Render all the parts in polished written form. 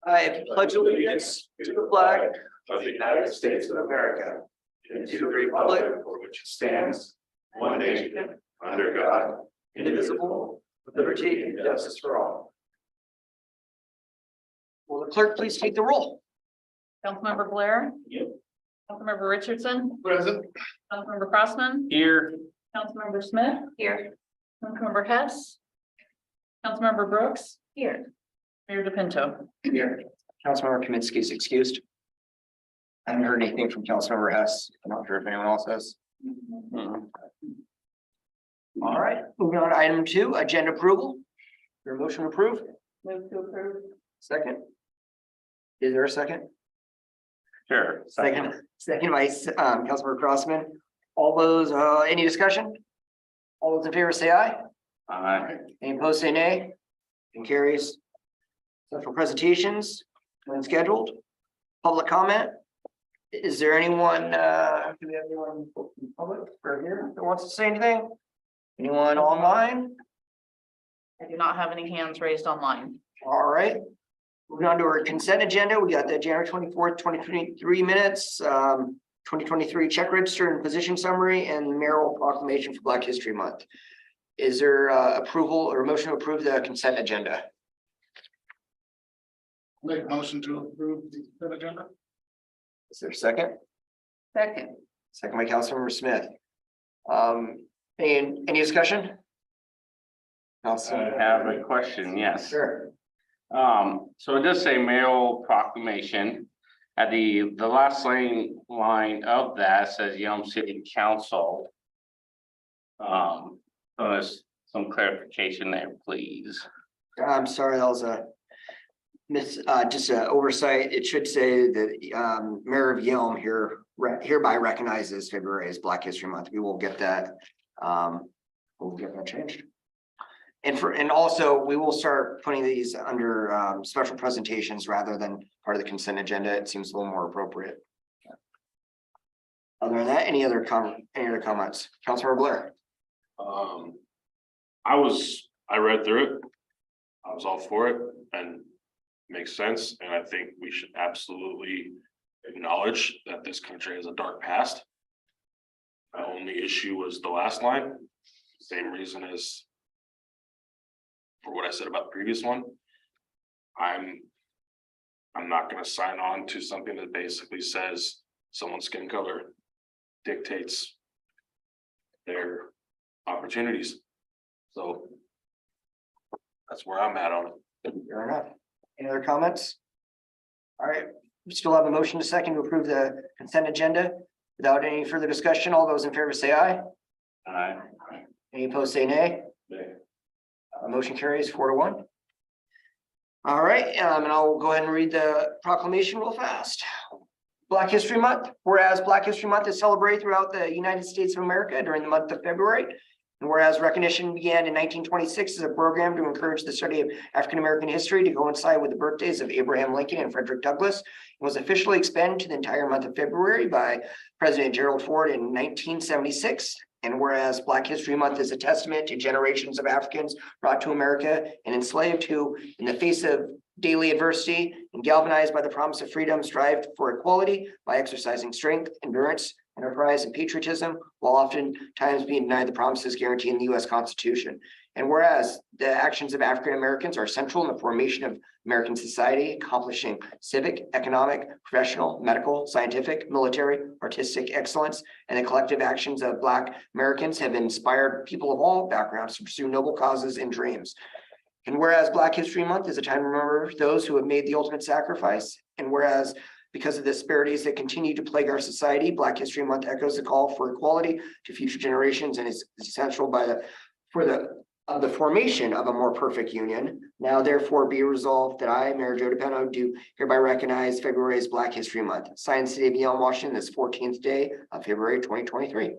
I pledge allegiance to the flag of the United States of America and to the republic for which it stands, one nation, under God, indivisible, with liberty and justice for all. Will the clerk please take the roll? Councilmember Blair. Yep. Councilmember Richardson. Present. Councilmember Crossman. Here. Councilmember Smith. Here. Councilmember Hess. Councilmember Brooks. Here. Mayor DePinto. Here. Councilmember Kaminsky is excused. I haven't heard anything from Councilmember Hess. I'm not sure if anyone else has. All right, moving on to item 2, agenda approval. Your motion approved. Move to approve. Second. Is there a second? Sure. Second by Councilmember Crossman. All those, any discussion? All those in favor say aye. Aye. Any opposed say nay. And carries. Special presentations when scheduled. Public comment. Is there anyone, do we have anyone in public or here that wants to say anything? Anyone online? I do not have any hands raised online. All right. Moving on to our consent agenda, we got the January 24th, 2023 minutes, 2023 check register and position summary, and mayoral proclamation for Black History Month. Is there approval or motion to approve the consent agenda? Make a motion to approve the consent agenda. Is there a second? Second. Second by Councilmember Smith. Any discussion? I have a question, yes. Sure. So it does say mayoral proclamation. At the last line of that says Yelm City Council. So there's some clarification there, please. I'm sorry, that was a just an oversight. It should say that Mayor of Yelm hereby recognizes February as Black History Month. We will get that. We'll get that changed. And also we will start putting these under special presentations rather than part of the consent agenda. It seems a little more appropriate. Other than that, any other comments? Councilmember Blair. I read through it. I was all for it and makes sense. And I think we should absolutely acknowledge that this country has a dark past. My only issue was the last line, same reason as for what I said about the previous one. I'm not going to sign on to something that basically says someone's skin color dictates their opportunities. So that's where I'm at on it. Fair enough. Any other comments? All right, we still have a motion to second to approve the consent agenda. Without any further discussion, all those in favor say aye. Aye. Any opposed say nay. Motion carries 4-1. All right, and I'll go ahead and read the proclamation real fast. Black History Month. Whereas Black History Month is celebrated throughout the United States of America during the month of February. And whereas recognition began in 1926 as a program to encourage the study of African-American history to coincide with the birthdays of Abraham Lincoln and Frederick Douglass, it was officially expanded to the entire month of February by President Gerald Ford in 1976. And whereas Black History Month is a testament to generations of Africans brought to America and enslaved who, in the face of daily adversity and galvanized by the promise of freedom, strived for equality by exercising strength, endurance, enterprise, and patriotism, while oftentimes being denied the promises guaranteed in the U.S. Constitution. And whereas the actions of African Americans are central in the formation of American society, accomplishing civic, economic, professional, medical, scientific, military, artistic excellence, and the collective actions of Black Americans have inspired people of all backgrounds to pursue noble causes and dreams. And whereas Black History Month is a time to remember those who have made the ultimate sacrifice, and whereas because of the disparities that continue to plague our society, Black History Month echoes the call for equality to future generations and is essential for the formation of a more perfect union. Now, therefore, be resolved that I, Mayor Joe DePinto, do hereby recognize February as Black History Month. Signed, City of Yelm, Washington, this 14th day of February 2023.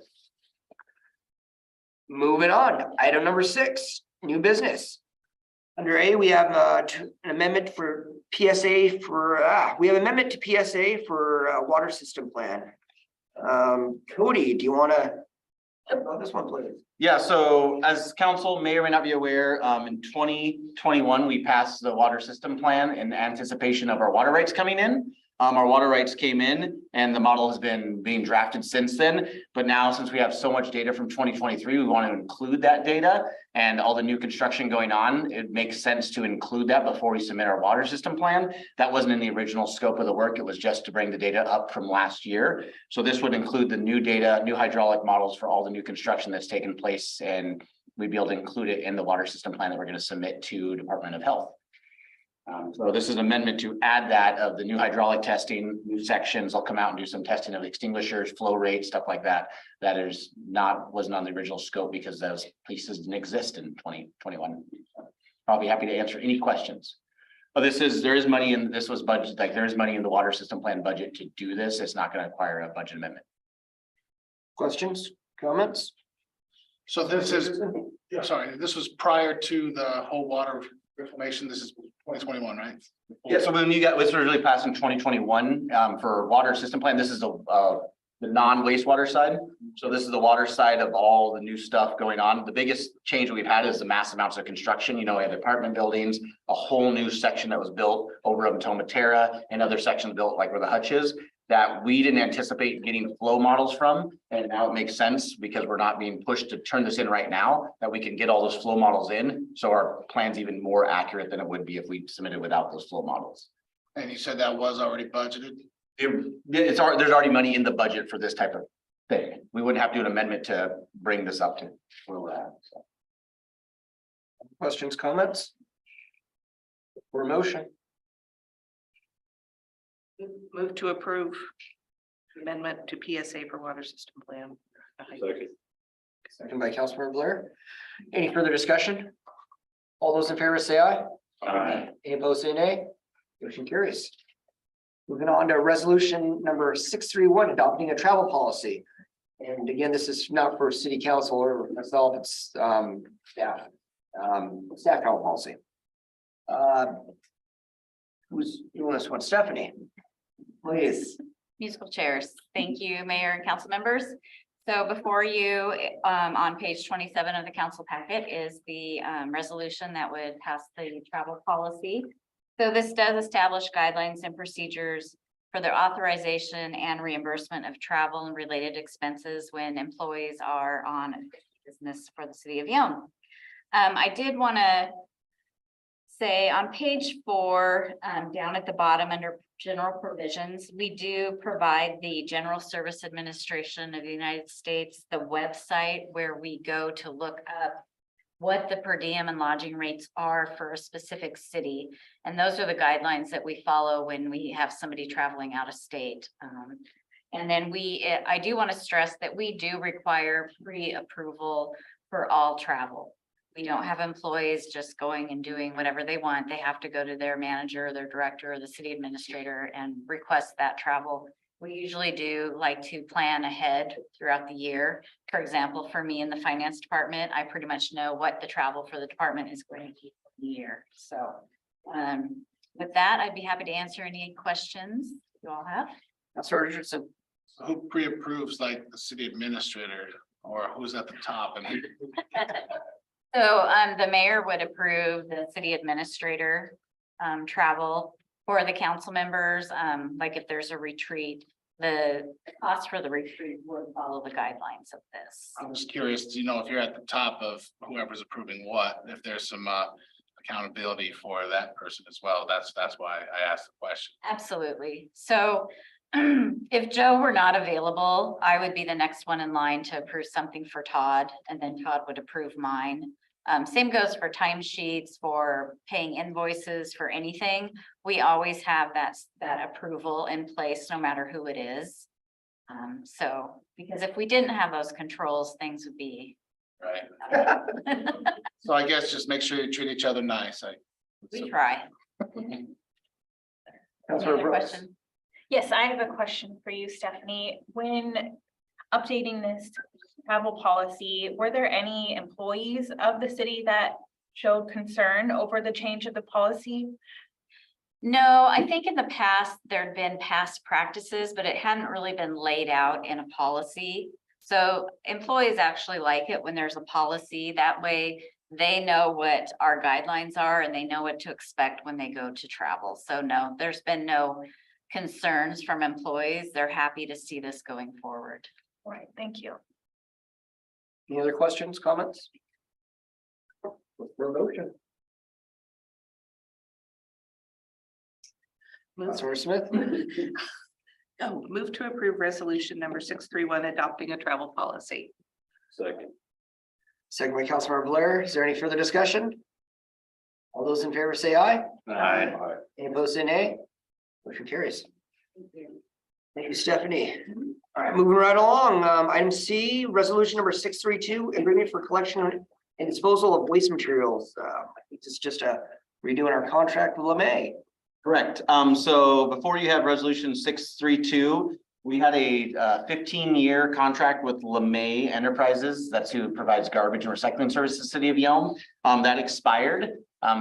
Moving on, item number 6, new business. Under A, we have an amendment for PSA for, amendment to PSA for water system plan. Cody, do you want to On this one, please. Yeah, so as council may or may not be aware, in 2021, we passed the water system plan in anticipation of our water rights coming in. Our water rights came in and the model has been being drafted since then. But now, since we have so much data from 2023, we want to include that data and all the new construction going on. It makes sense to include that before we submit our water system plan. That wasn't in the original scope of the work. It was just to bring the data up from last year. So this would include the new data, new hydraulic models for all the new construction that's taken place, and we'd be able to include it in the water system plan that we're going to submit to Department of Health. So this is an amendment to add that of the new hydraulic testing, new sections. I'll come out and do some testing of extinguishers, flow rate, stuff like that. That wasn't on the original scope because those pieces didn't exist in 2021. I'll be happy to answer any questions. But there is money in, this was budget, like there is money in the water system plan budget to do this. It's not going to require a budget amendment. Questions, comments? So this is, sorry, this was prior to the whole water information. This is 2021, right? Yeah, so when you got, this was really passed in 2021 for water system plan. This is the non-wastewater side. So this is the water side of all the new stuff going on. The biggest change we've had is the mass amounts of construction. You know, we have apartment buildings, a whole new section that was built over up in Tomatera, and other sections built like where the hutch is, that we didn't anticipate getting flow models from. And now it makes sense because we're not being pushed to turn this in right now, that we can get all those flow models in. So our plan's even more accurate than it would be if we submitted without those flow models. And you said that was already budgeted? There's already money in the budget for this type of thing. We wouldn't have to do an amendment to bring this up to where we're at. So. Questions, comments? Or motion? Move to approve amendment to PSA for water system plan. Second by Councilmember Blair. Any further discussion? All those in favor say aye. Aye. Any opposed say nay. Motion carries. Moving on to resolution number 631, adopting a travel policy. And again, this is not for city council or myself, it's staff travel policy. Who's doing this one? Stephanie, please. Musical chairs. Thank you, Mayor and council members. So before you, on page 27 of the council packet is the resolution that would pass the travel policy. So this does establish guidelines and procedures for the authorization and reimbursement of travel and related expenses when employees are on business for the city of Yelm. I did want to say on page 4, down at the bottom under general provisions, we do provide the General Service Administration of the United States, the website where we go to look up what the per diem and lodging rates are for a specific city. And those are the guidelines that we follow when we have somebody traveling out of state. And then I do want to stress that we do require pre-approval for all travel. We don't have employees just going and doing whatever they want. They have to go to their manager, their director, or the city administrator and request that travel. We usually do like to plan ahead throughout the year. For example, for me in the finance department, I pretty much know what the travel for the department is going to be for the year. So with that, I'd be happy to answer any questions you all have. Councilor Richardson. So who pre-approves, like the city administrator, or who's at the top? And So the mayor would approve the city administrator travel for the council members. Like if there's a retreat, the cost for the retreat would follow the guidelines of this. I'm just curious, you know, if you're at the top of whoever's approving what, if there's some accountability for that person as well. That's why I asked the question. Absolutely. So if Joe were not available, I would be the next one in line to approve something for Todd, and then Todd would approve mine. Same goes for timesheets, for paying invoices, for anything. We always have that approval in place, no matter who it is. So, because if we didn't have those controls, things would be. Right. So I guess just make sure you treat each other nice. We try. Councilor Any other Brooks. question? Yes, I have a question for you, Stephanie. When updating this travel policy, were there any employees of the city that showed concern over the change of the policy? No, I think in the past, there'd been past practices, but it hadn't really been laid out in a policy. So employees actually like it when there's a policy. That way they know what our guidelines are and they know what to expect when they go to travel. So no, there's been no concerns from employees. They're happy to see this going forward. All right, thank you. Any other questions, comments? Motion. Councilmember Smith, Oh, move to approve resolution number 631, adopting a travel policy. Second. second by Councilmember Blair. Is there any further discussion? All those in favor say aye. Aye. Any opposed say nay. Motion carries. Thank you, Stephanie. All right, moving right along. Item C, resolution number 632, agreement for collection and disposal of waste materials. I think this is just a redoing our contract with LeMay. Correct. So before you have resolution 632, we had a 15-year contract with LeMay Enterprises. That's who provides garbage and recycling services to the city of Yelm. That expired.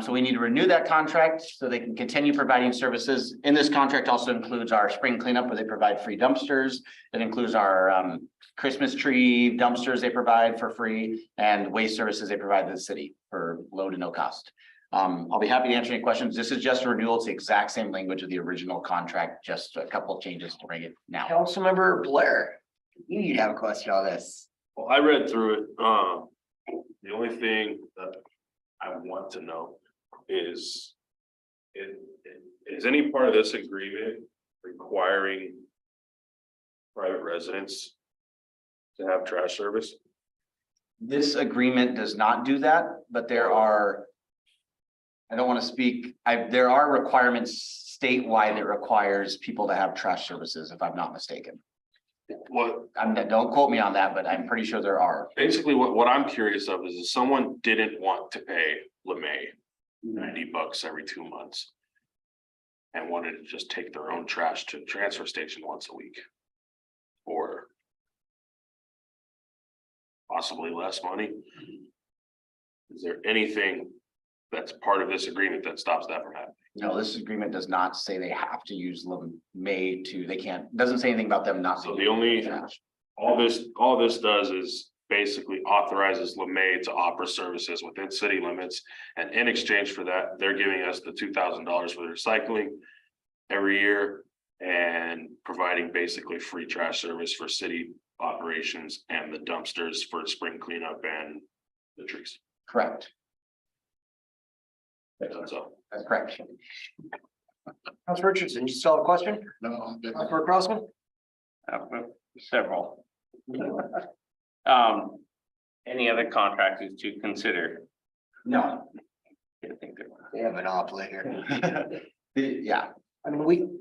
So we need to renew that contract so they can continue providing services. In this contract also includes our spring cleanup where they provide free dumpsters. It includes our Christmas tree dumpsters they provide for free and waste services they provide to the city for low to no cost. I'll be happy to answer any questions. This is just a renewal. It's the exact same language of the original contract, just a couple of changes to bring it now. Councilmember Blair, you'd have a question on this. Well, I read through it. The only thing that I want to know is any part of this agreement requiring private residents to have trash service? This agreement does not do that, but there are, I don't want to speak, there are requirements statewide that requires people to have trash services, if I'm not mistaken. What, Don't quote me on that, but I'm pretty sure there are. basically what I'm curious of is if someone didn't want to pay LeMay $90 every 2 months and wanted to just take their own trash to the transfer station once a week, or possibly less money. Is there anything that's part of this agreement that stops that from happening? No, this agreement does not say they have to use LeMay to, they can't, doesn't say anything about them not. So the only, trash. all this does is basically authorizes LeMay to offer services within city limits. And in exchange for that, they're giving us the $2,000 for the recycling every year and providing basically free trash service for city operations and the dumpsters for spring cleanup and the trees. Correct. That's all. That's correct. Councilor Richardson, you still have a question? No, I'm good. Councilor Crossman? Several. Any other contractors to consider? No. I think there were. They have an monopoly here. Yeah. I mean,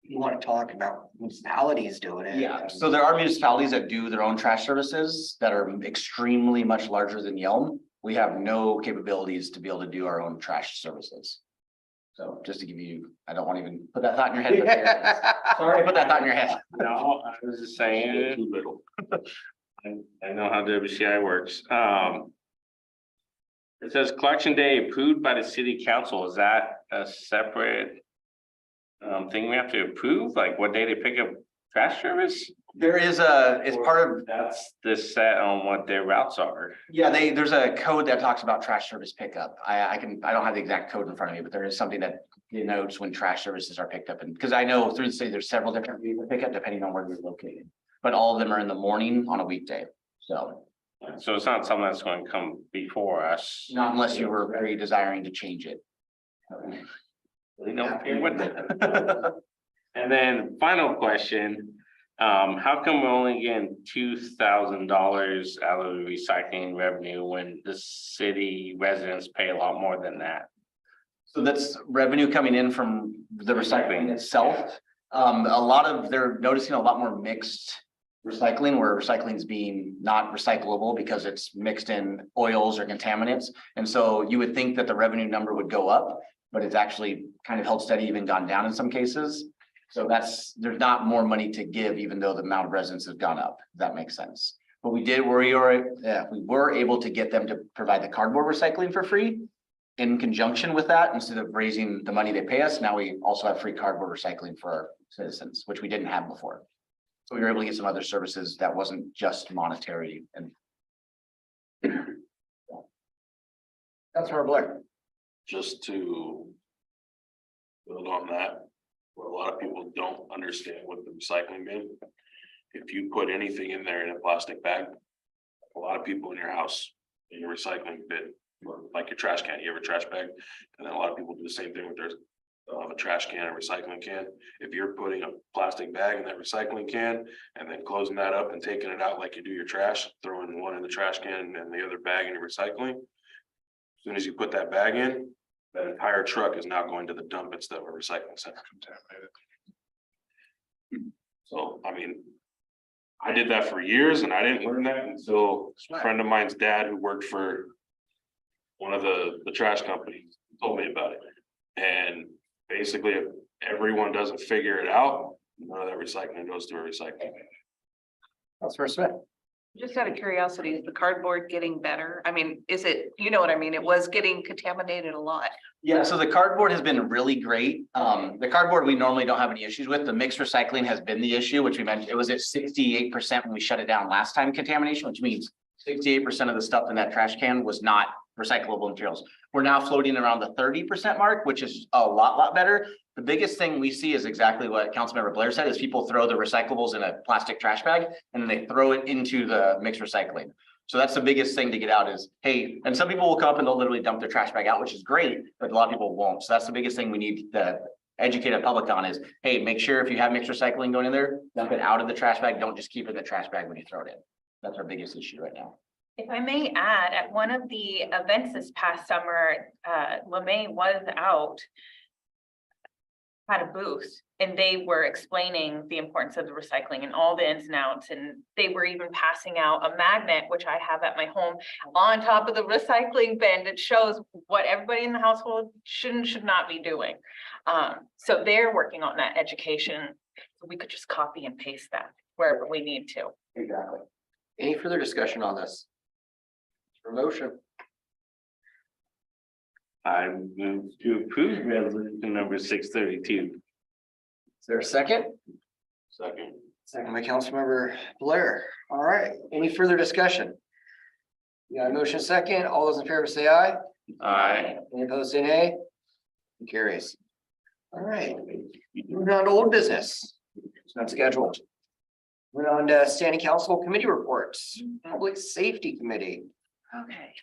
you want to talk about municipalities doing it. Yeah, so there are municipalities that do their own trash services that are extremely much larger than Yelm. We have no capabilities to be able to do our own trash services. So just to give you, I don't want to even put that thought in your head. But there it is. Sorry, put that thought in your head. No, I was just saying, Too little. I know how WCI works. It says collection day approved by the city council. Is that a separate thing we have to approve? Like what day they pick up trash service? There is it's part of, That's the set on what their routes are. yeah, there's a code that talks about trash service pickup. I don't have the exact code in front of me, but there is something that denotes when trash services are picked up. And because I know through the city, there's several different ways to pick up depending on where you're located. But all of them are in the morning on a weekday. So So it's not something that's going to come before us. not unless you were very desiring to change it. We don't care what the- And then final question, how come we're only getting $2,000 out of the recycling revenue when the city residents pay a lot more than that? So that's revenue coming in from the recycling itself. They're noticing a lot more mixed recycling where recycling is being not recyclable because it's mixed in oils or contaminants. And so you would think that the revenue number would go up, but it's actually kind of held steady, even gone down in some cases. So there's not more money to give, even though the amount of residents has gone up. If that makes sense. But we were able to get them to provide the cardboard recycling for free. In conjunction with that, instead of raising the money they pay us, now we also have free cardboard recycling for our citizens, which we didn't have before. So we were able to get some other services that wasn't just monetary and Councilmember Blair. Just to build on that, what a lot of people don't understand with the recycling bin. If you put anything in there in a plastic bag, a lot of people in your house, in your recycling bin, or like your trash can, you have a trash bag, and then a lot of people do the same thing with theirs. They'll have a trash can, a recycling can. If you're putting a plastic bag in that recycling can and then closing that up and taking it out like you do your trash, throwing one in the trash can and the other bag in your recycling. As soon as you put that bag in, that entire truck is now going to the dump instead of a recycling center. So, I mean, I did that for years and I didn't learn that until a friend of mine's dad who worked for one of the trash companies told me about it. And basically, if everyone doesn't figure it out, none of that recycling goes to a recycling. Councilmember Smith. Just out of curiosity, is the cardboard getting better? I mean, is it, you know what I mean? It was getting contaminated a lot. yeah, so the cardboard has been really great. The cardboard we normally don't have any issues with. The mixed recycling has been the issue, which we mentioned. It was at 68% when we shut it down last time contamination, which means 68% of the stuff in that trash can was not recyclable materials. We're now floating around the 30% mark, which is a lot better. The biggest thing we see is exactly what Councilmember Blair said, is people throw the recyclables in a plastic trash bag and then they throw it into the mixed recycling. So that's the biggest thing to get out is, hey, and some people will come up and they'll literally dump their trash bag out, which is great, but a lot of people won't. So that's the biggest thing we need to educate the public on is, hey, make sure if you have mixed recycling going in there, dump it out of the trash bag. Don't just keep it in the trash bag when you throw it in. That's our biggest issue right now. If I may add, at one of the events this past summer, LeMay was out, had a booth, and they were explaining the importance of the recycling and all the ins and outs, and they were even passing out a magnet, which I have at my home, on top of the recycling bin that shows what everybody in the household should and should not be doing. So they're working on that education. We could just copy and paste that wherever we need to. Exactly. Any further discussion on this? For motion. I move to approve resolution number 632. Is there a second? Second. Second by Councilmember Blair. All right, any further discussion? You got a motion second. All those in favor say aye. Aye. Any opposed say nay. It carries. All right, moving on to old business. It's not scheduled. We're on to standing council committee reports. Public Safety Committee. Okay,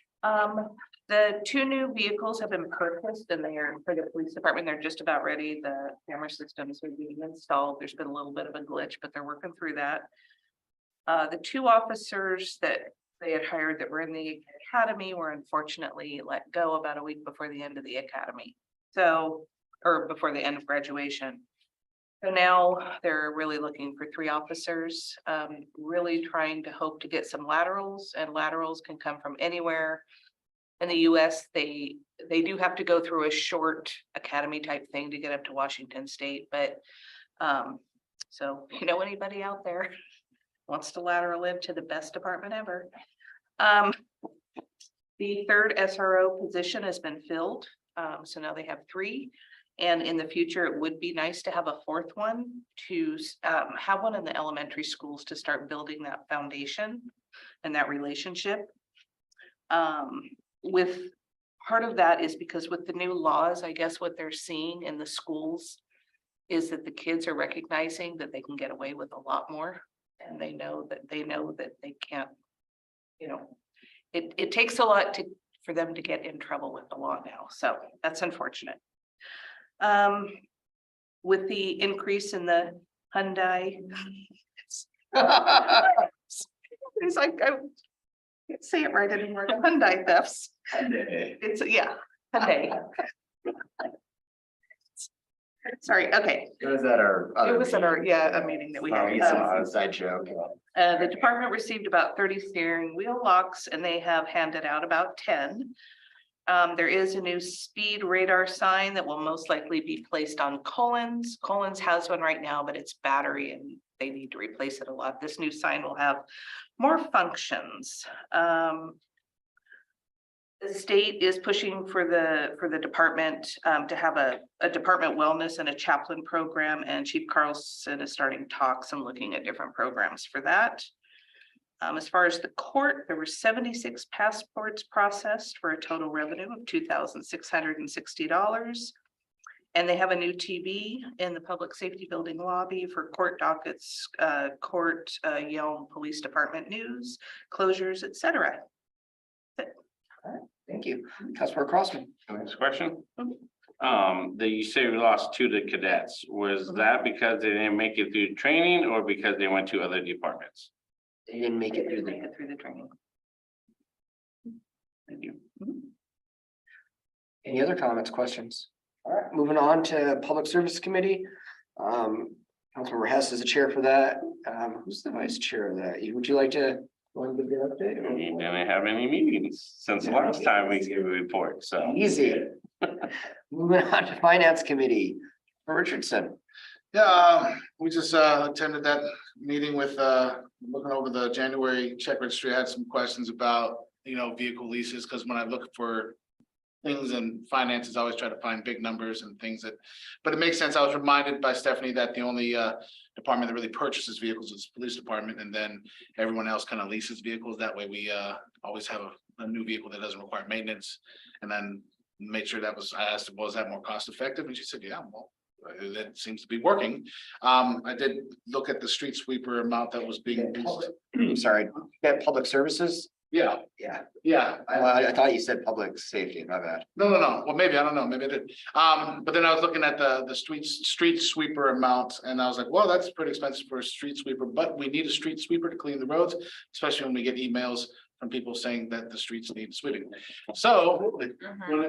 the two new vehicles have been purchased and they are for the police department. They're just about ready. The camera systems are being installed. There's been a little bit of a glitch, but they're working through that. The two officers that they had hired that were in the academy were unfortunately let go about a week before the end of the academy. So, or before the end of graduation. So now they're really looking for 3 officers, really trying to hope to get some laterals, and laterals can come from anywhere. In the US, they do have to go through a short academy type thing to get up to Washington State, but so you know anybody out there wants to lateral in to the best department ever. The 3rd SRO position has been filled, so now they have 3. And in the future, it would be nice to have a 4th one to have one in the elementary schools to start building that foundation and that relationship. With part of that is because with the new laws, I guess what they're seeing in the schools is that the kids are recognizing that they can get away with a lot more. And they know that they can't, you know, it takes a lot for them to get in trouble with the law now. So that's unfortunate. With the increase in the Hyundai. It's like, I can't say it right anymore, the Hyundai thefts. It's, yeah, Hyundai. Sorry, okay. It was at our. It was at our, a meeting that we Oh, had. it's a side joke. The department received about 30 steering wheel locks and they have handed out about 10. There is a new speed radar sign that will most likely be placed on Collins. Collins has one right now, but it's battery and they need to replace it a lot. This new sign will have more functions. The state is pushing for the department to have a department wellness and a chaplain program, and Chief Carlson is starting talks and looking at different programs for that. As far as the court, there were 76 passports processed for a total revenue of $2,660. And they have a new TV in the public safety building lobby for court dockets, Yelm Police Department news, closures, etc. Thank you. Councilmember Crossman. Next question. That you say we lost 2 to cadets. Was that because they didn't make it through training or because they went to other departments? They didn't make it through Make it through the training. Thank you. Any other comments, questions? All right, moving on to Public Service Committee. Councilmember Hess is the chair for that. Who's the vice chair of that? Would you like to go and give the update? or- We didn't have any meetings since the last time we gave a report, so. Easy. Moving on to Finance Committee, Richardson. Yeah, we just attended that meeting with looking over the January check registry. I had some questions about, vehicle leases, because when I look for things in finances, I always try to find big numbers and things but it makes sense. I was reminded by Stephanie that the only department that really purchases vehicles is the police department, and then everyone else kind of leases vehicles. That way we always have a new vehicle that doesn't require maintenance. And then made sure I asked her, was that more cost effective? And she said, yeah, well, that seems to be working. I did look at the street sweeper amount that was being leased. Sorry, yeah, Public Services? Yeah, Yeah. I thought you said public safety, my bad. No. Well, maybe, I don't know, maybe I did. But then I was looking at the street sweeper amount, and I was like, well, that's pretty expensive for a street sweeper, but we need a street sweeper to clean the roads, especially when we get emails from people saying that the streets need sweeping. So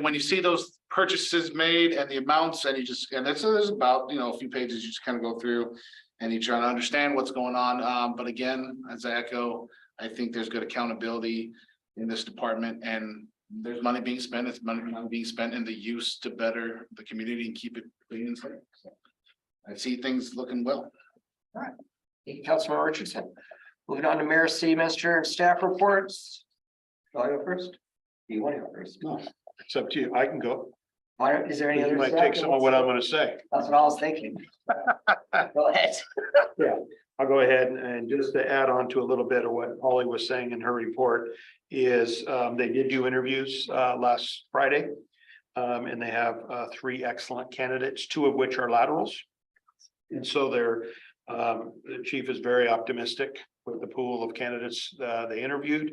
when you see those purchases made and the amounts, and there's about, a few pages, you just kind of go through and you try to understand what's going on. But again, as I echo, I think there's good accountability in this department, and there's money being spent. It's money being spent in the use to better the community and keep it clean and safe. So I see things looking well. All right. Thank you, Councilmember Richardson. Moving on to Mayor, City Minister, and staff reports. Shall I go first? Do you want to go first? No, it's up to you. I can go. Is there any other? You might staff take that some of wants what to- I'm gonna say. That's what I was thinking. Go ahead. Yeah, I'll go ahead and just to add on to a little bit of what Holly was saying in her report is they did do interviews last Friday. And they have 3 excellent candidates, 2 of which are laterals. And so the chief is very optimistic with the pool of candidates they interviewed.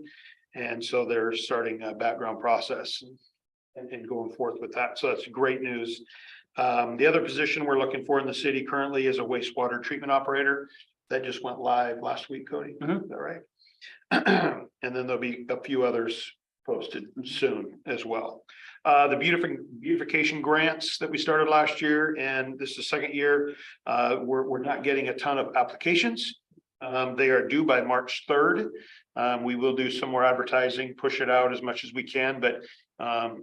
And so they're starting a background process and going forth with that. So that's great news. The other position we're looking for in the city currently is a wastewater treatment operator. That just went live last week, Cody. Is that right? And then there'll be a few others posted soon as well. The beautification grants that we started last year, and this is the second year, we're not getting a ton of applications. They are due by March 3rd. We will do some more advertising, push it out as much as we can, but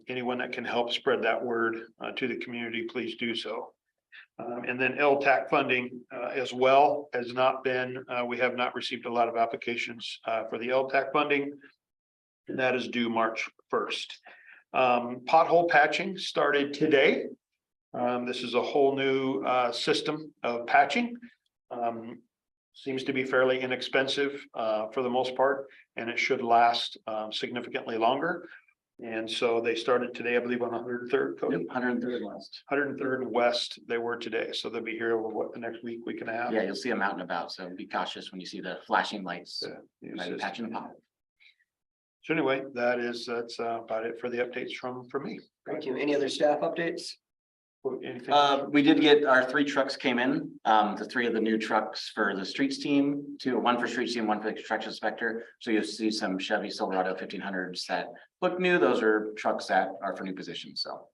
anyone that can help spread that word to the community, please do so. And then LTAC funding as well has not been, we have not received a lot of applications for the LTAC funding. And that is due March 1st. Pothole patching started today. This is a whole new system of patching. Seems to be fairly inexpensive for the most part, and it should last significantly longer. And so they started today, I believe, on 103rd. Cody? 103rd West. 103rd and West, they were today, so they'll be here over the next week and a half. Yeah, you'll see them out and about, so be cautious when you see the flashing lights. Yeah, By the patch in the pot. So anyway, that's about it for the updates from me. Thank you. Any other staff updates? Anything? We did get our 3 trucks came in, the 3 of the new trucks for the streets team, 1 for streets team, 1 for the construction inspector. So you'll see some Chevy Silverado 1500s that look new. Those are trucks that are for new positions. So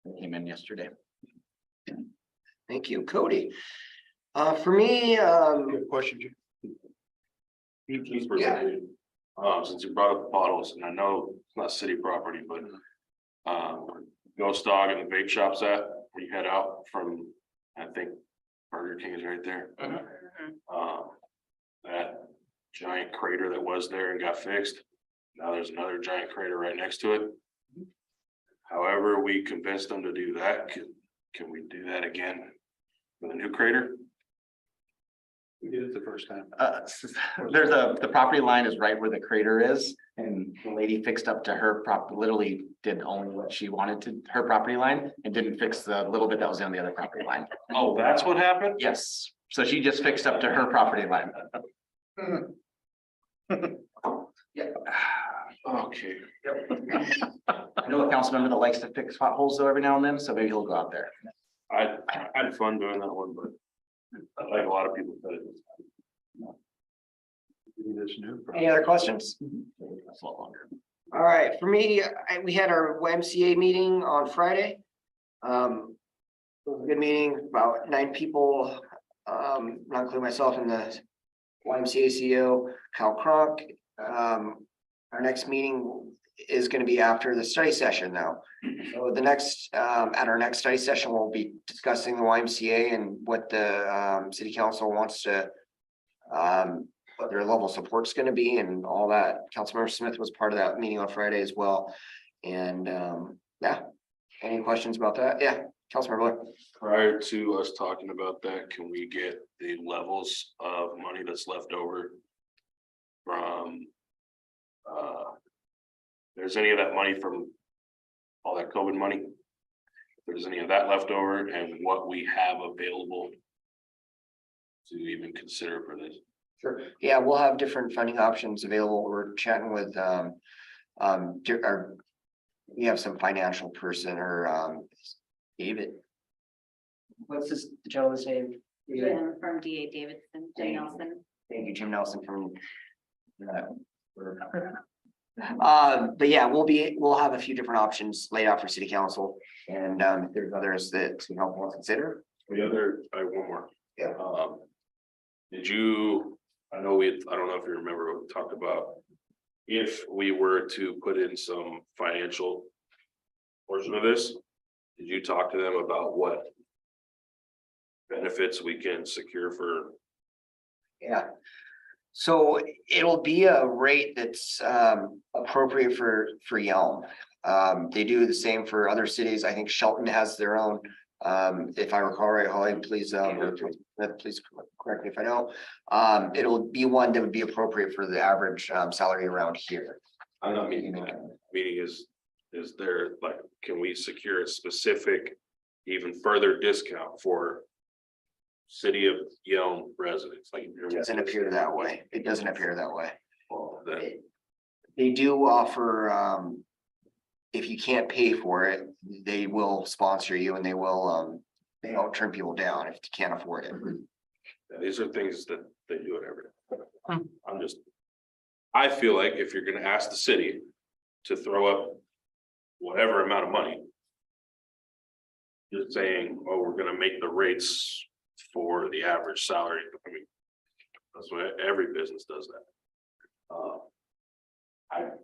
they came in yesterday. Thank you, Cody. For me, Good question, Jim. Yeah. Since you brought up bottles, and I know it's not city property, but Ghost Dog and the vape shops where you head out from, I think Burger King is right there. That giant crater that was there and got fixed. Now there's another giant crater right next to it. However, we convinced them to do that. Can we do that again with a new crater? We did it the first time. There's the property line is right where the crater is, and the lady fixed up to her literally did only what she wanted to, her property line, and didn't fix the little bit that was on the other property line. Oh, that's what happened? Yes, so she just fixed up to her property line. Okay. I know a council member that likes to fix potholes though every now and then, so maybe he'll go out there. I had fun doing that one, but like a lot of people said it. This new. Any other questions? That's a lot longer. All right, for me, we had our YMCA meeting on Friday. It was a good meeting, about 9 people, not including myself and the YMCA CEO, Kyle Cronk. Our next meeting is gonna be after the study session now. So the next, at our next study session, we'll be discussing the YMCA and what the city council wants to what their level of support's gonna be and all that. Councilmember Smith was part of that meeting on Friday as well. And yeah, any questions about that? Yeah, Councilmember Blair. Prior to us talking about that, can we get the levels of money that's left over from there's any of that money from all that COVID money? If there's any of that left over and what we have available to even consider for this? Sure. Yeah, we'll have different funding options available. We're chatting with we have some financial person or David. What's this gentleman's name? David. From DA Davidson, Jay Nelson. Thank you, Jim Nelson from. But yeah, we'll have a few different options laid out for city council and if there's others that city council wants to consider. The other, I have one more. Yeah. Did you, I know I don't know if you remember what we talked about. If we were to put in some financial portion of this, did you talk to them about what benefits we can secure for? Yeah. So it'll be a rate that's appropriate for Yelm. They do the same for other cities. I think Shelton has their own. If I recall right, Holly, please please correct me if I don't. It'll be one that would be appropriate for the average salary around here. I'm not meaning that. Meaning is there, like, can we secure a specific, even further discount for city of Yelm residents? Like, It doesn't appear that way. It doesn't appear that way. well, then, They do offer, if you can't pay for it, they will sponsor you and they don't turn people down if you can't afford it. these are things that they do it every day. I feel like if you're gonna ask the city to throw up whatever amount of money, just saying, oh, we're gonna make the rates for the average salary. I mean, that's what every business does that.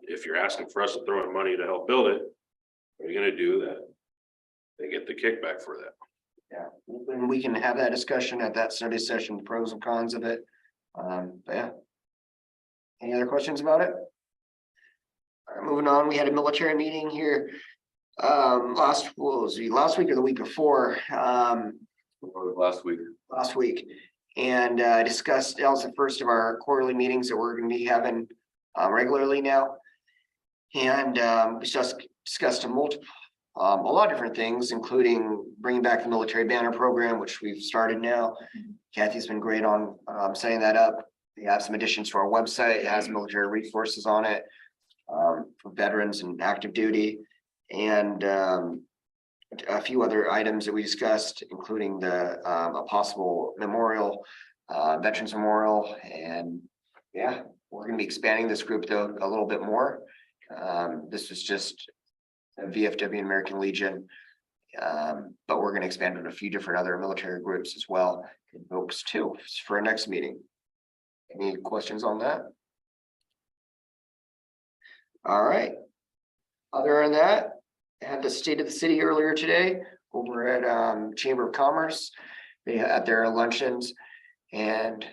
If you're asking for us to throw in money to help build it, what are you gonna do that? They get the kickback for that. Yeah, and we can have that discussion at that study session, pros and cons of it. But yeah. Any other questions about it? All right, moving on, we had a military meeting here. Last week or the week before, Last week. last week. And discussed, that was the first of our quarterly meetings that we're gonna be having regularly now. And we just discussed a lot of different things, including bringing back the military banner program, which we've started now. Kathy's been great on setting that up. We have some additions to our website. It has military resources on it for veterans and active duty. And a few other items that we discussed, including a possible memorial, veterans memorial. And yeah, we're gonna be expanding this group though a little bit more. This is just a VFW and American Legion. But we're gonna expand to a few different other military groups as well, and folks too, for our next meeting. Any questions on that? All right. Other than that, I had the state of the city earlier today over at Chamber of Commerce. They had their luncheons and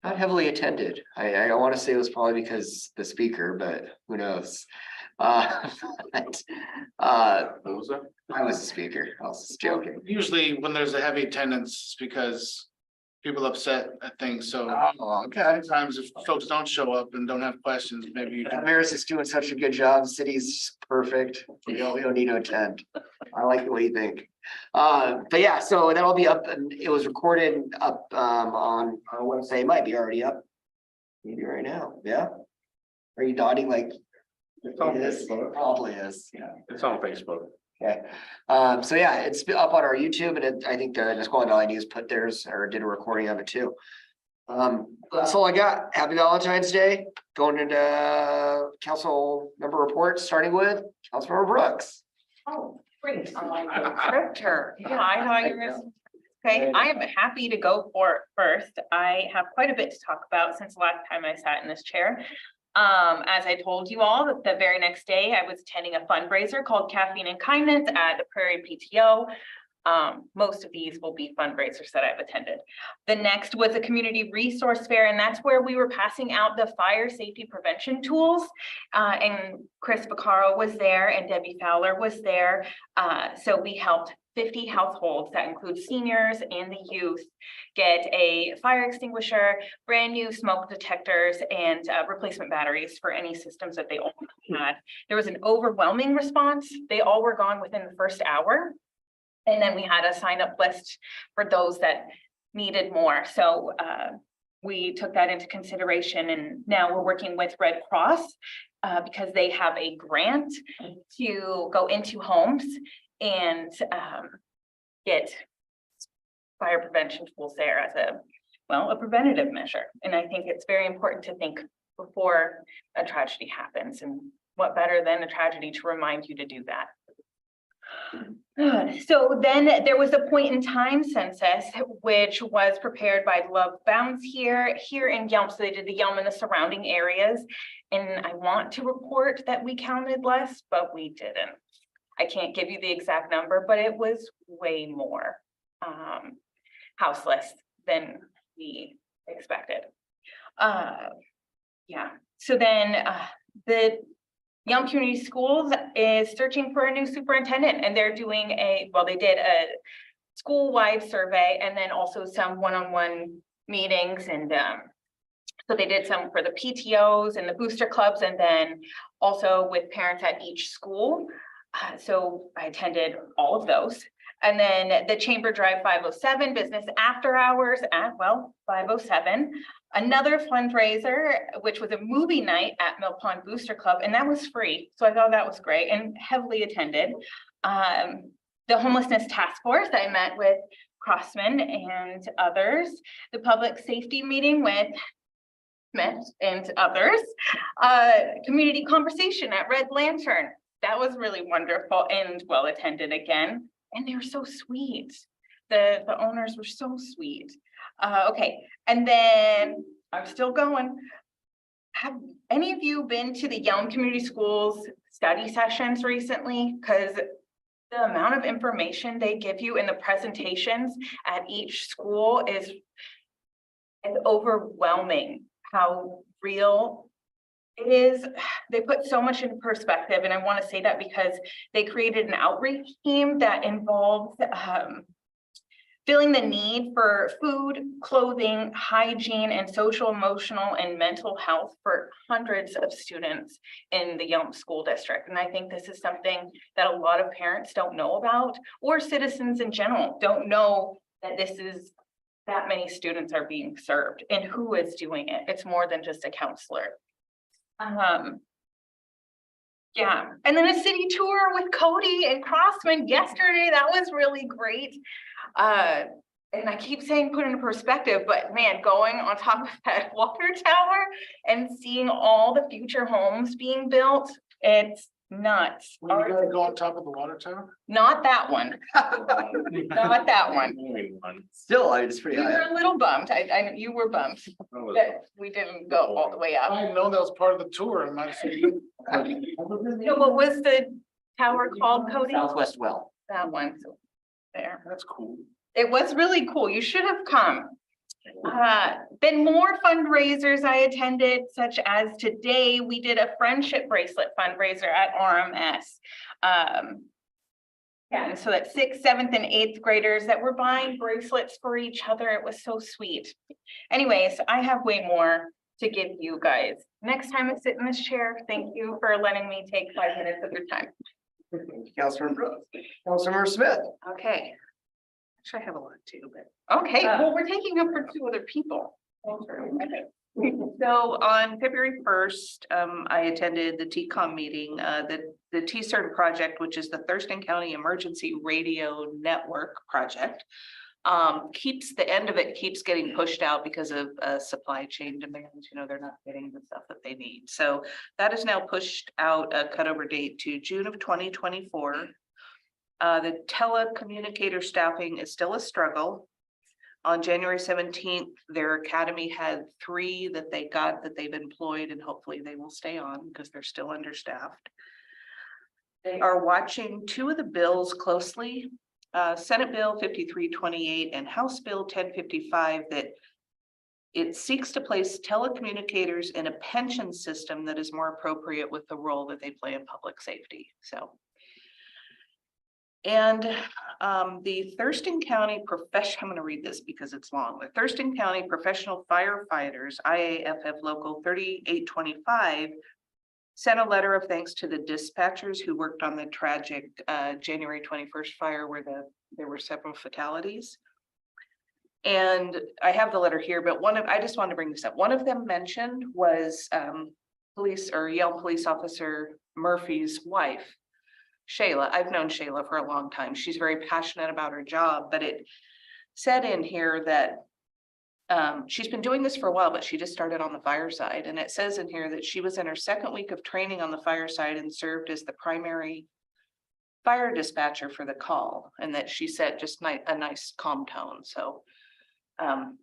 not heavily attended. I want to say it was probably because the speaker, but who knows? but, What was that? I was a speaker. I was just joking. Usually when there's a heavy attendance, it's because people upset at things, so. Oh, okay. Sometimes if folks don't show up and don't have questions, maybe you can. Maris is doing such a good job. City's perfect. We don't need to attend. I like the way you think. But yeah, so that'll be up and it was recorded up on our website. It might be already up. Maybe right now. Yeah. Are you nodding like? It's on It is? Facebook. Probably is. Yeah. It's on Facebook. Okay. So yeah, it's up on our YouTube and I think the Nisqually Valley News put theirs or did a recording of it too. That's all I got. Happy Valentine's Day. Going into council member reports, starting with Councilmember Brooks. Oh, great. Scripture. Yeah, I know you're. Okay, I am happy to go for it first. I have quite a bit to talk about since the last time I sat in this chair. As I told you all, the very next day, I was attending a fundraiser called Caffeine and Kindness at the Prairie PTO. Most of these will be fundraisers that I've attended. The next was a community resource fair, and that's where we were passing out the fire safety prevention tools. And Chris Vaccaro was there and Debbie Fowler was there. So we helped 50 households, that includes seniors and the youth, get a fire extinguisher, brand new smoke detectors, and replacement batteries for any systems that they all had. There was an overwhelming response. They all were gone within the first hour. And then we had a sign up list for those that needed more. So we took that into consideration, and now we're working with Red Cross because they have a grant to go into homes and get fire prevention tools there as a preventative measure. And I think it's very important to think before a tragedy happens, and what better than a tragedy to remind you to do that. So then there was a point in time census, which was prepared by Love Bounds here in Yelm. So they did the Yelm and the surrounding areas. And I want to report that we counted less, but we didn't. I can't give you the exact number, but it was way more houseless than we expected. Yeah, so then the Yelm Community Schools is searching for a new superintendent, and they're doing they did a school-wide survey and then also some one-on-one meetings. And so they did some for the PTOs and the booster clubs, and then also with parents at each school. So I attended all of those. And then the Chamber Drive 507 business after hours at 507. Another fundraiser, which was a movie night at Mill Pond Booster Club, and that was free. So I thought that was great and heavily attended. The homelessness task force, I met with Crossman and others. The public safety meeting with Smith and others. Community conversation at Red Lantern. That was really wonderful and well attended again. And they were so sweet. The owners were so sweet. Okay, and then I'm still going. Have any of you been to the Yelm Community Schools study sessions recently? Because the amount of information they give you in the presentations at each school is overwhelming. How real it is. They put so much into perspective, and I want to say that because they created an outreach team that involved feeling the need for food, clothing, hygiene, and social, emotional, and mental health for hundreds of students in the Yelm School District. And I think this is something that a lot of parents don't know about, or citizens in general don't know, that this is that many students are being served and who is doing it. It's more than just a counselor. Yeah, and then a city tour with Cody and Crossman yesterday. That was really great. And I keep saying put into perspective, but man, going on top of that water tower and seeing all the future homes being built, it's nuts. Were you gonna go on top of the water tower? Not that one. Not that one. Still, it's pretty We high. were a little bummed. You were bummed that we didn't go all the way I up. didn't know that was part of the tour. I might have said. No, what was the tower called, Cody? Southwest Well. That one, so there. That's cool. It was really cool. You should have come. Been more fundraisers I attended, such as today, we did a friendship bracelet fundraiser at RMS. Yeah, so that 6th, 7th, and 8th graders that were buying bracelets for each other. It was so sweet. Anyways, I have way more to give you guys. Next time I sit in this chair, thank you for letting me take 5 minutes of your time. Councilor Brooks, Councilor Smith. Okay. Actually, I have a lot too, but. Okay, well, we're taking up for 2 other people. So on February 1st, I attended the TCOM meeting, the TCERN project, which is the Thurston County Emergency Radio Network project. Keeps the end of it keeps getting pushed out because of supply chain demands. You know, they're not getting the stuff that they need. So that is now pushed out a cutover date to June of 2024. The telecommunicator staffing is still a struggle. On January 17th, their academy had 3 that they got that they've employed, and hopefully they will stay on because they're still understaffed. They are watching 2 of the bills closely, Senate Bill 5328 and House Bill 1055, that it seeks to place telecommunicators in a pension system that is more appropriate with the role that they play in public safety. So. And the Thurston County I'm going to read this because it's long. The Thurston County Professional Firefighters, IAFF Local 3825, sent a letter of thanks to the dispatchers who worked on the tragic January 21st fire where there were several fatalities. And I have the letter here, but I just wanted to bring this up. One of them mentioned was Yelm Police Officer Murphy's wife, Shayla. I've known Shayla for a long time. She's very passionate about her job, but it said in here that she's been doing this for a while, but she just started on the fire side. And it says in here that she was in her 2nd week of training on the fire side and served as the primary fire dispatcher for the call. And that she said just a nice calm tone. So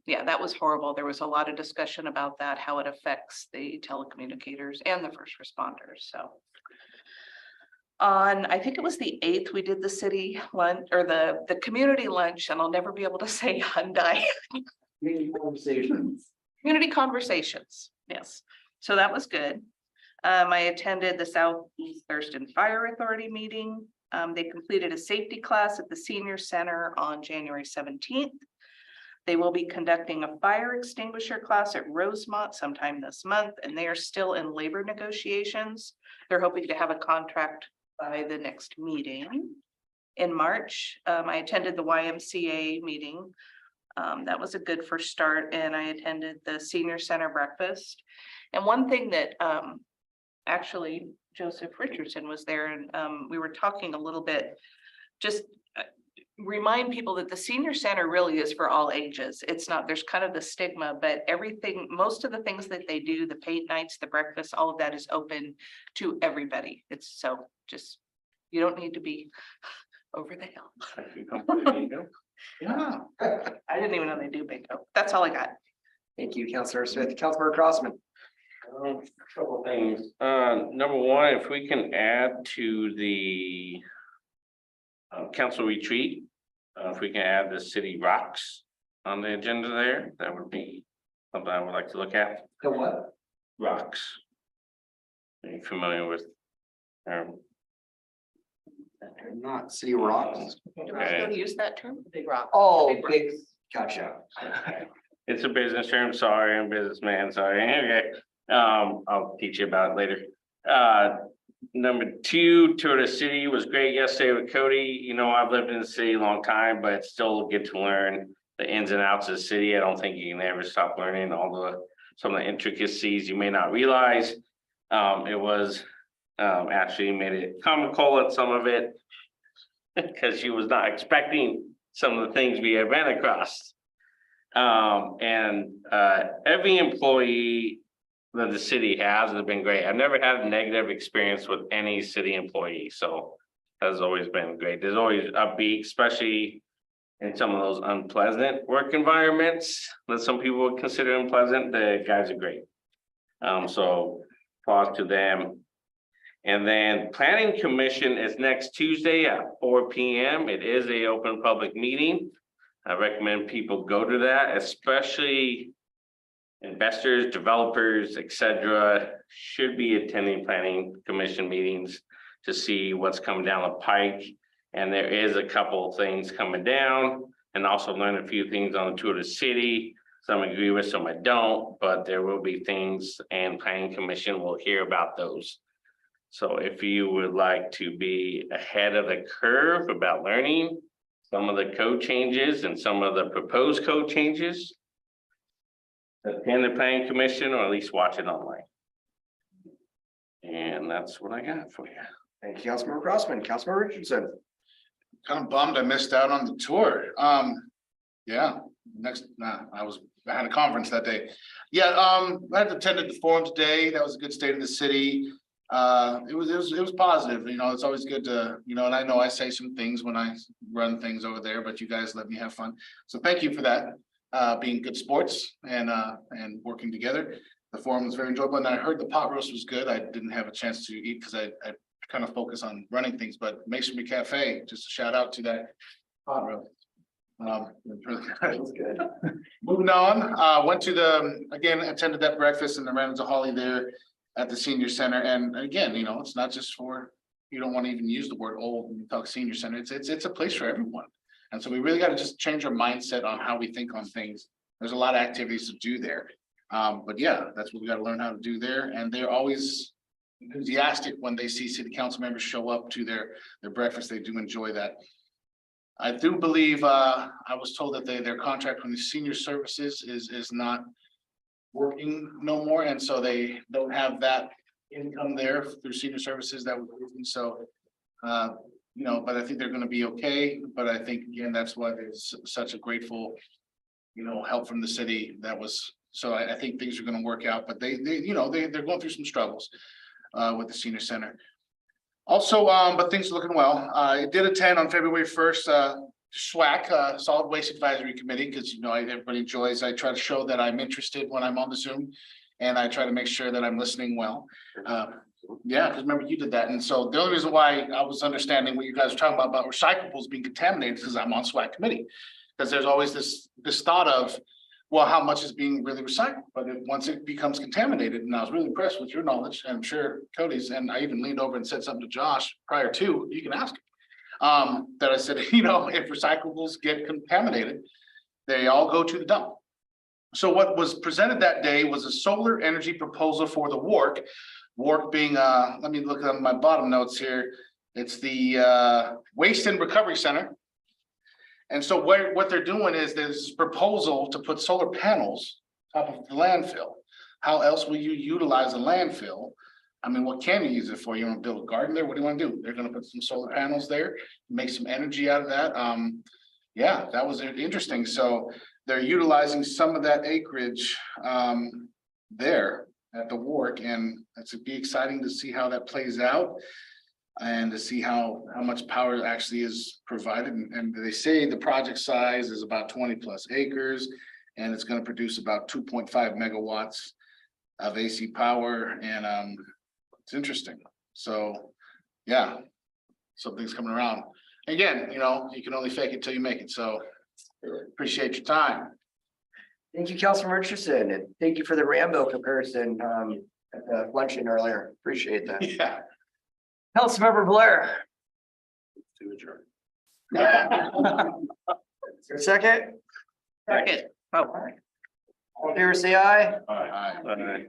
yeah, that was horrible. There was a lot of discussion about that, how it affects the telecommunicators and the first responders. So. On, I think it was the 8th, we did the city lunch or the community lunch, and I'll never be able to say Hyundai. Community conversations, yes. So that was good. I attended the Southeast Thurston Fire Authority meeting. They completed a safety class at the senior center on January 17th. They will be conducting a fire extinguisher class at Rosemont sometime this month, and they are still in labor negotiations. They're hoping to have a contract by the next meeting in March. I attended the YMCA meeting. That was a good first start, and I attended the senior center breakfast. And one thing that actually Joseph Richardson was there, and we were talking a little bit, just remind people that the senior center really is for all ages. It's not, there's kind of the stigma, but everything, most of the things that they do, the paint nights, the breakfast, all of that is open to everybody. It's so just, you don't need to be over the hill. Yeah. I didn't even know they do bingo. That's all I got. Thank you, Councilor Smith. Councilor Crossman. A couple things. Number one, if we can add to the council retreat, if we can add the city rocks on the agenda there, that would be something I would like to look at. The what? Rocks. Are you familiar with? Not city rocks. Do we still use that term? Big rock. Oh, big, gotcha. It's a business term, sorry, I'm a businessman, sorry, okay. I'll teach you about it later. Number 2, tour of the city was great yesterday with Cody. You know, I've lived in the city a long time, but it's still good to learn the ins and outs of the city. I don't think you can ever stop learning some of the intricacies you may not realize. It was actually made it comical at some of it because she was not expecting some of the things we have ran across. Every employee that the city has been great. I've never had a negative experience with any city employee, so that's always been great. There's always upbeat, especially in some of those unpleasant work environments that some people would consider unpleasant. The guys are great. So applause to them. And then Planning Commission is next Tuesday at 4 p.m. It is an open public meeting. I recommend people go to that, especially investors, developers, etc. should be attending planning commission meetings to see what's coming down the pike. And there is a couple of things coming down, and also learn a few things on the tour of the city. Some I agree with, some I don't, but there will be things, and planning commission will hear about those. So if you would like to be ahead of the curve about learning some of the code changes and some of the proposed code changes, attend the planning commission or at least watch it online. And that's what I got for you. Thank you, Councilmember Crossman. Councilmember Richardson. Kind of bummed I missed out on the tour. Yeah, I had a conference that day. Yeah, I had attended the forum today. That was a good state of the city. It was positive, you know, it's always good to, you know, and I know I say some things when I run things over there, but you guys let me have fun. So thank you for that, being good sports and working together. The forum was very enjoyable, and I heard the pot roast was good. I didn't have a chance to eat because I kind of focus on running things, but Masonry Cafe, just a shout out to that pot roast. Really good. Moving on, went to again, attended that breakfast and the ran into Holly there at the senior center. And again, you know, it's not just for, you don't want to even use the word old when you talk senior center. It's a place for everyone. And so we really got to just change our mindset on how we think on things. There's a lot of activities to do there. But yeah, that's what we got to learn how to do there. And they're always enthusiastic when they see city council members show up to their breakfast. They do enjoy that. I do believe, I was told that their contract with the senior services is not working no more, and so they don't have that income there through senior services that was working. So, you know, but I think they're going to be okay. But I think again, that's why there's such a grateful, you know, help from the city. That was so. I think things are going to work out. But they you know, they're going through some struggles with the senior center. Also, but things are looking well. I did attend on February 1st, SWAC, Solid Waste Advisory Committee, because, you know, everybody enjoys, I try to show that I'm interested when I'm on the Zoom, and I try to make sure that I'm listening well. Yeah, because remember you did that. And so the only reason why I was understanding what you guys were talking about recyclables being contaminated is because I'm on SWAC committee. Because there's always this thought of, well, how much is being really recycled? But once it becomes contaminated, and I was really impressed with your knowledge, and I'm sure Cody's, and I even leaned over and said something to Josh prior to, you can ask him, that I said, you know, if recyclables get contaminated, they all go to the dump. So what was presented that day was a solar energy proposal for the WARC. WARC being, let me look at my bottom notes here. It's the Waste and Recovery Center. And so what they're doing is there's this proposal to put solar panels top of the landfill. How else will you utilize a landfill? I mean, what can you use it for? You want to build a garden there? What do you want to do? They're going to put some solar panels there, make some energy out of that. Yeah, that was interesting. So they're utilizing some of that acreage there at the WARC, and it's be exciting to see how that plays out. And to see how much power actually is provided. And they say the project size is about 20 plus acres, and it's going to produce about 2.5 megawatts of AC power. And it's interesting. So yeah, something's coming around. Again, you know, you can only fake it till you make it. So appreciate your time. Thank you, Councilman Richardson, and thank you for the Rambo comparison at the luncheon earlier. Appreciate that. Yeah. Councilmember Blair. To adjourn. Is there a second? Second. Oh. All in favor, say aye. All right. All right.